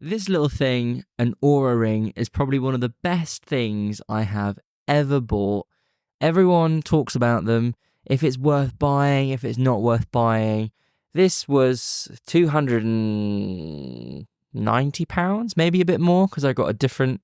This little thing, an Oura Ring, is probably one of the best things I have ever bought. Everyone talks about them, if it's worth buying, if it's not worth buying. This was £290, maybe a bit more, because I got a different...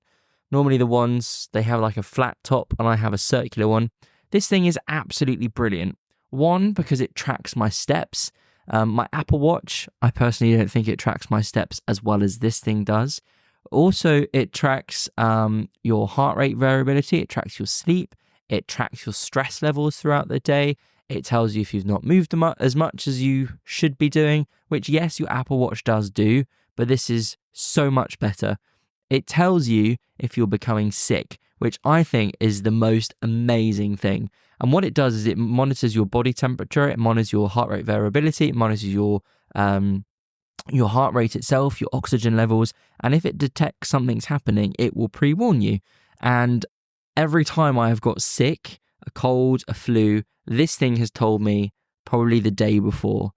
Normally the ones, they have like a flat top and I have a circular one. This thing is absolutely brilliant. One, because it tracks my steps. My Apple Watch, I personally don't think it tracks my steps as well as this thing does. Also, it tracks your heart rate variability, it tracks your sleep, it tracks your stress levels throughout the day. It tells you if you've not moved as much as you should be doing, which yes, your Apple Watch does do, but this is so much better. It tells you if you're becoming sick, which I think is the most amazing thing. And what it does is it monitors your body temperature, it monitors your heart rate variability, it monitors your heart rate itself, your oxygen levels, and if it detects something's happening, it will pre-warn you. And every time I have got sick, a cold, a flu, this thing has told me probably the day before.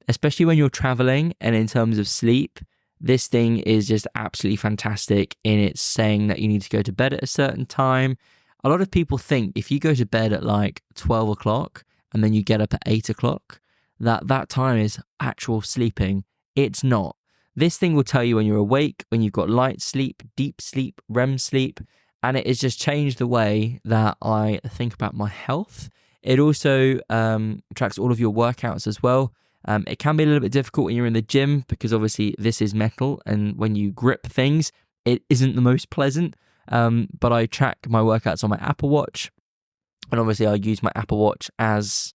Especially when you're traveling and in terms of sleep, this thing is just absolutely fantastic in its saying that you need to go to bed at a certain time. A lot of people think if you go to bed at like 12 o'clock and then you get up at 8 o'clock, that time is actual sleeping. It's not. This thing will tell you when you're awake, when you've got light sleep, deep sleep, REM sleep, and it has just changed the way that I think about my health. It also tracks all of your workouts as well. It can be a little bit difficult when you're in the gym because obviously this is metal and when you grip things, it isn't the most pleasant. But I track my workouts on my Apple Watch, and obviously I use my Apple Watch as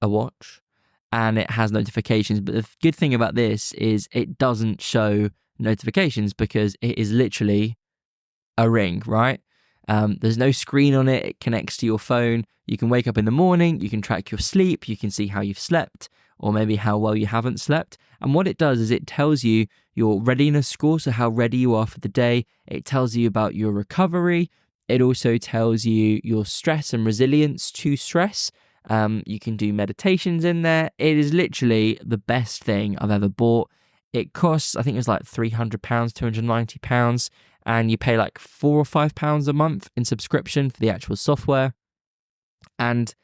a watch and it has notifications. But the good thing about this is it doesn't show notifications because it is literally a ring, right? There's no screen on it. It connects to your phone. You can wake up in the morning, you can track your sleep, you can see how you've slept or maybe how well you haven't slept. And what it does is it tells you your readiness score, so how ready you are for the day. It tells you about your recovery. It also tells you your stress and resilience to stress. You can do meditations in there. It is literally the best thing I've ever bought. It costs, I think it's like £300, £290, and you pay like £4 or £5 a month in subscription for the actual software. And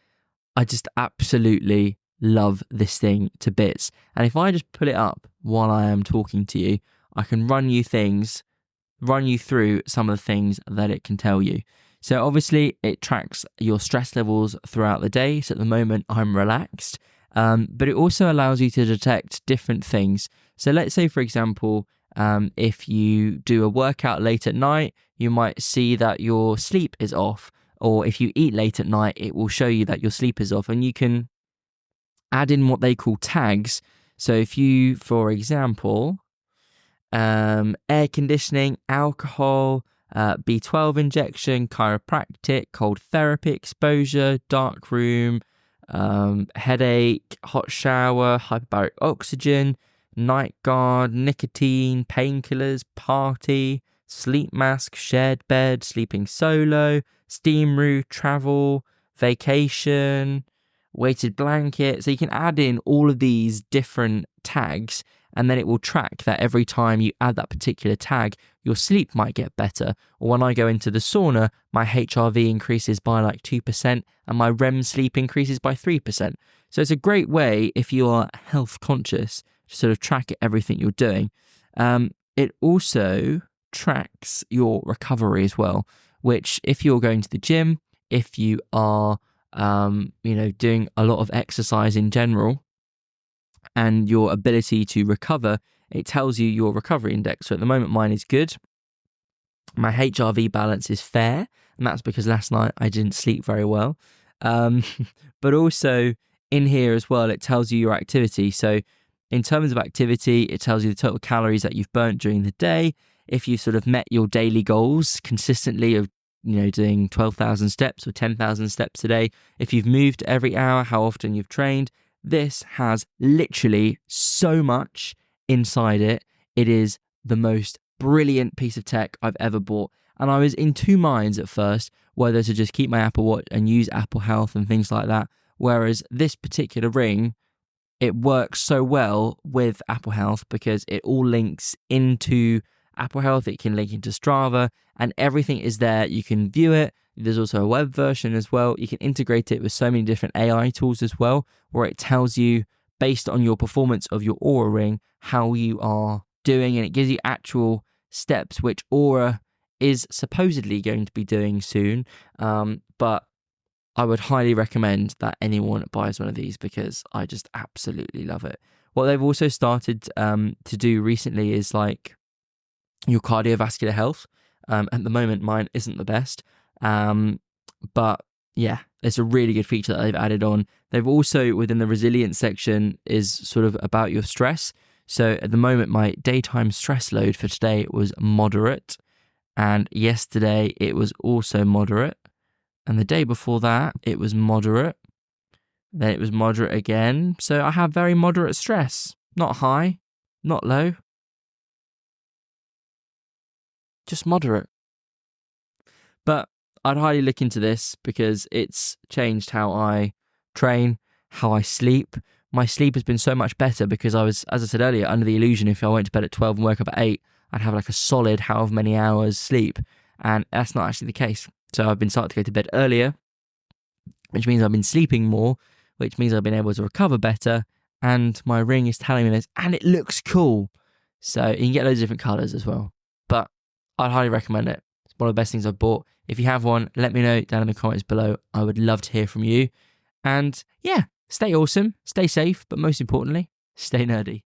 I just absolutely love this thing to bits. And if I just pull it up while I am talking to you, I can run you through some of the things that it can tell you. So obviously it tracks your stress levels throughout the day. So at the moment I'm relaxed, but it also allows you to detect different things. So let's say, for example, if you do a workout late at night, you might see that your sleep is off. Or if you eat late at night, it will show you that your sleep is off. And you can add in what they call tags. So if you, for example, air conditioning, alcohol, B12 injection, chiropractic, cold therapy exposure, dark room, headache, hot shower, hyperbaric oxygen, night guard, nicotine, painkillers, party, sleep mask, shared bed, sleeping solo, steam room, travel, vacation, weighted blanket. So you can add in all of these different tags, and then it will track that every time you add that particular tag, your sleep might get better. Or when I go into the sauna, my HRV increases by like 2% and my REM sleep increases by 3%. So it's a great way if you are health conscious to sort of track everything you're doing. It also tracks your recovery as well, which if you're going to the gym, if you are doing a lot of exercise in general, and your ability to recover, it tells you your recovery index. So at the moment, mine is good. My HRV balance is fair, and that's because last night I didn't sleep very well. But also in here as well, it tells you your activity. So in terms of activity, it tells you the total calories that you've burnt during the day. If you've sort of met your daily goals consistently of doing 12,000 steps or 10,000 steps a day, if you've moved every hour, how often you've trained. This has literally so much inside it. It is the most brilliant piece of tech I've ever bought. And I was in two minds at first, whether to just keep my Apple Watch and use Apple Health and things like that. Whereas this particular ring, it works so well with Apple Health because it all links into Apple Health. It can link into Strava and everything is there. You can view it. There's also a web version as well. You can integrate it with so many different AI tools as well, where it tells you based on your performance of your Oura Ring, how you are doing, and it gives you actual steps, which Oura is supposedly going to be doing soon. But I would highly recommend that anyone buys one of these because I just absolutely love it. What they've also started to do recently is like your cardiovascular health. At the moment, mine isn't the best. But yeah, it's a really good feature that they've added on. They've also, within the resilience section, is sort of about your stress. So at the moment, my daytime stress load for today was moderate. And yesterday, it was also moderate. And the day before that, it was moderate. Then it was moderate again. So I have very moderate stress. Not high, not low. Just moderate. But I'd highly look into this because it's changed how I train, how I sleep. My sleep has been so much better because I was, as I said earlier, under the illusion if I went to bed at 12 and woke up at 8, I'd have like a solid however many hours sleep. And that's not actually the case. So I've been starting to go to bed earlier, which means I've been sleeping more, which means I've been able to recover better. And my ring is telling me this, and it looks cool. So you can get loads of different colours as well. But I'd highly recommend it. It's one of the best things I've bought. If you have one, let me know down in the comments below. I would love to hear from you. And yeah, stay awesome, stay safe, but most importantly, stay nerdy.